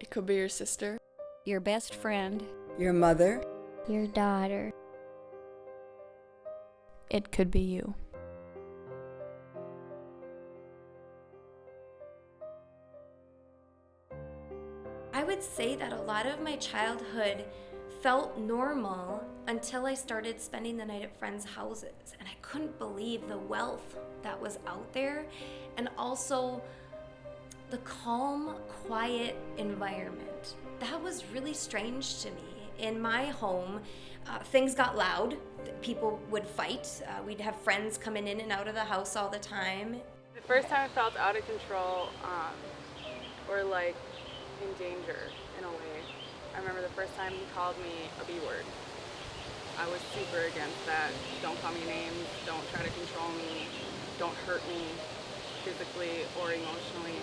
It could be your sister. Your best friend. Your mother. Your daughter. It could be you. I would say that a lot of my childhood felt normal until I started spending the night at friends' houses, and I couldn't believe the wealth that was out there, and also the calm, quiet environment. That was really strange to me. In my home, things got loud. People would fight. We'd have friends coming in and out of the house all the time. The first time I felt out of control, or like in danger in a way, I remember the first time he called me a B word. I was super against that. Don't call me names, don't try to control me, don't hurt me physically or emotionally.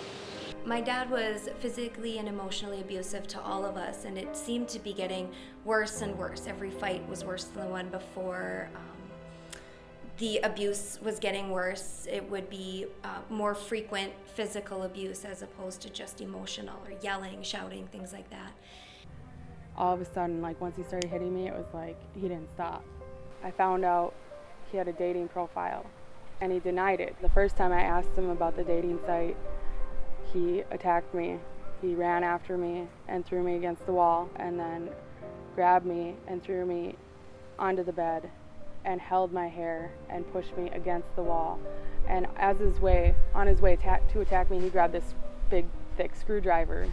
My dad was physically and emotionally abusive to all of us, and it seemed to be getting worse and worse. Every fight was worse than the one before. The abuse was getting worse. It would be more frequent physical abuse as opposed to just emotional or yelling, shouting, things like that. All of a sudden, like once he started hitting me, it was like he didn't stop. I found out he had a dating profile, and he denied it. The first time I asked him about the dating site, he attacked me. He ran after me and threw me against the wall, and then grabbed me and threw me onto the bed and held my hair and pushed me against the wall. And on his way to attack me, he grabbed this big, thick screwdriver,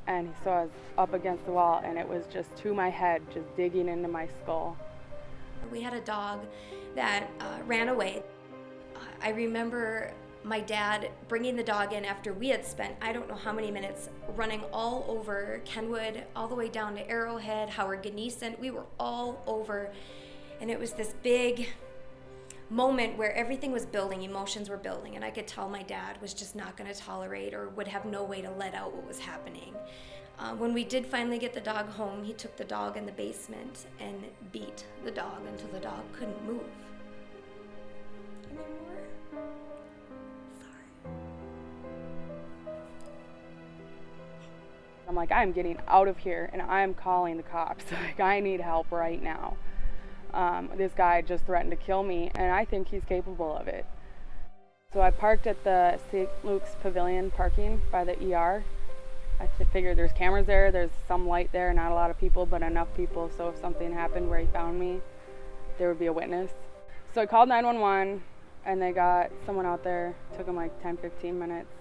and so I was up against the wall, and it was just to my head, just digging into my skull. We had a dog that ran away. I remember my dad bringing the dog in after we had spent I don't know how many minutes running all over Kenwood, all the way down to Arrowhead, Howard Ganeson. We were all over, and it was this big moment where everything was building, emotions were building, and I could tell my dad was just not going to tolerate or would have no way to let out what was happening. When we did finally get the dog home, he took the dog in the basement and beat the dog until the dog couldn't move anymore. Sorry. I'm like, I'm getting out of here, and I'm calling the cops. Like, I need help right now. This guy just threatened to kill me, and I think he's capable of it. So I parked at the St. Luke's Pavilion parking by the ER. I figured there's cameras there, there's some light there, not a lot of people, but enough people, so if something happened where he found me, there would be a witness. So I called 911, and they got someone out there. It took them like 10-15 minutes,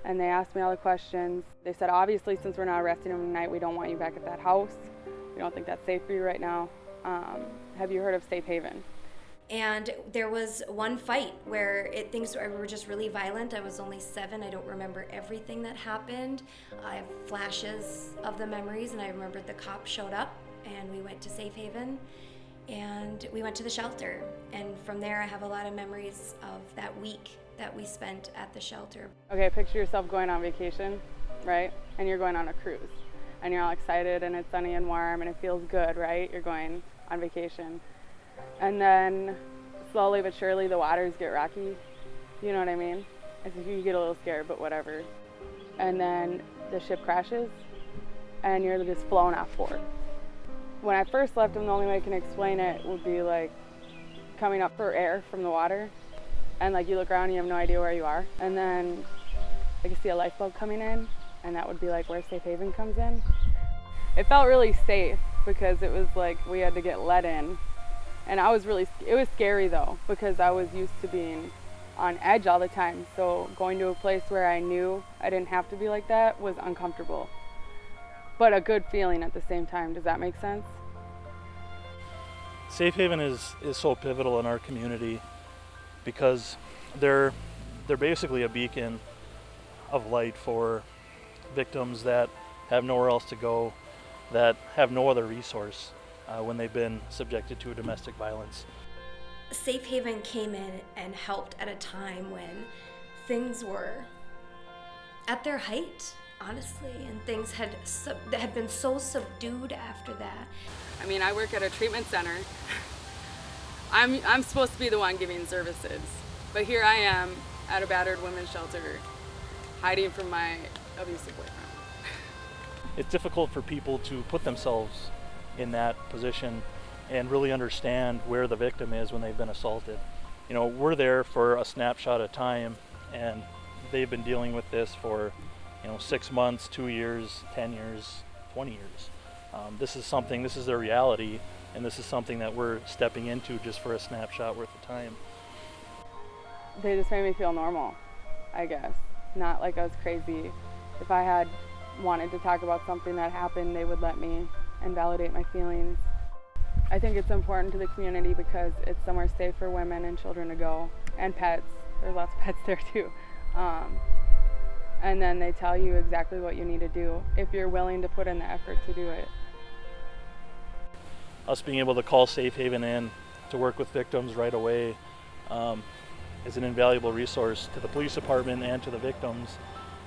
and they asked me all the questions. They said, obviously, since we're not arresting him tonight, we don't want you back at that house. We don't think that's safe for you right now. Have you heard of Safe Haven? And there was one fight where things were just really violent. I was only 7. I don't remember everything that happened. I have flashes of the memories, and I remember the cops showed up, and we went to Safe Haven, and we went to the shelter. And from there, I have a lot of memories of that week that we spent at the shelter. Okay, picture yourself going on vacation, right? And you're going on a cruise, and you're all excited, and it's sunny and warm, and it feels good, right? You're going on vacation. And then slowly but surely the waters get rocky. You know what I mean? I think you get a little scared, but whatever. And then the ship crashes, and you're just flown off board. When I first left him, the only way I can explain it would be like coming up for air from the water, and like you look around and you have no idea where you are. And then I could see a lifeboat coming in, and that would be like where Safe Haven comes in. It felt really safe because it was like we had to get let in. And it was scary though, because I was used to being on edge all the time. So going to a place where I knew I didn't have to be like that was uncomfortable, but a good feeling at the same time. Does that make sense? Safe Haven is so pivotal in our community because they're basically a beacon of light for victims that have nowhere else to go, that have no other resource when they've been subjected to domestic violence. Safe Haven came in and helped at a time when things were at their height, honestly, and things had been so subdued after that. I mean, I work at a treatment center. I'm supposed to be the one giving services, but here I am at a battered women's shelter, hiding from my abusive boyfriend. it's difficult for people to put themselves in that position and really understand where the victim is when they've been assaulted. You know, we're there for a snapshot of time, and they've been dealing with this for, 6 months, 2 years, 10 years, 20 years. This is their reality, and this is something that we're stepping into just for a snapshot worth of time. They just made me feel normal, I guess. Not like I was crazy. If I had wanted to talk about something that happened, they would let me and validate my feelings. I think it's important to the community because it's somewhere safe for women and children to go, and pets. There's lots of pets there too. And then they tell you exactly what you need to do if you're willing to put in the effort to do it. Us being able to call Safe Haven in to work with victims right away is an invaluable resource to the police department and to the victims,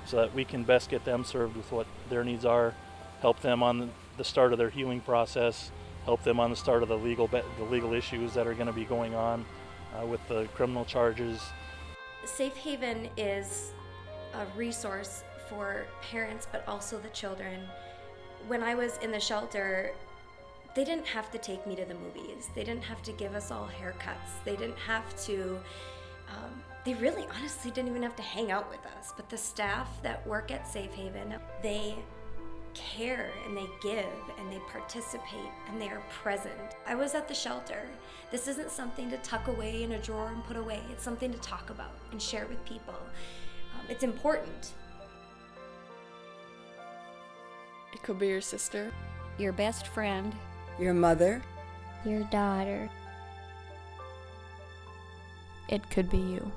so that we can best get them served with what their needs are, help them on the start of their healing process, help them on the start of the legal issues that are going to be going on with the criminal charges. Safe Haven is a resource for parents, but also the children. When I was in the shelter, they didn't have to take me to the movies. They didn't have to give us all haircuts. They didn't have to, they really honestly didn't even have to hang out with us. But the staff that work at Safe Haven, they care and they give and they participate and they are present. I was at the shelter. This isn't something to tuck away in a drawer and put away. It's something to talk about and share with people. It's important. It could be your sister. Your best friend. Your mother. Your daughter. It could be you.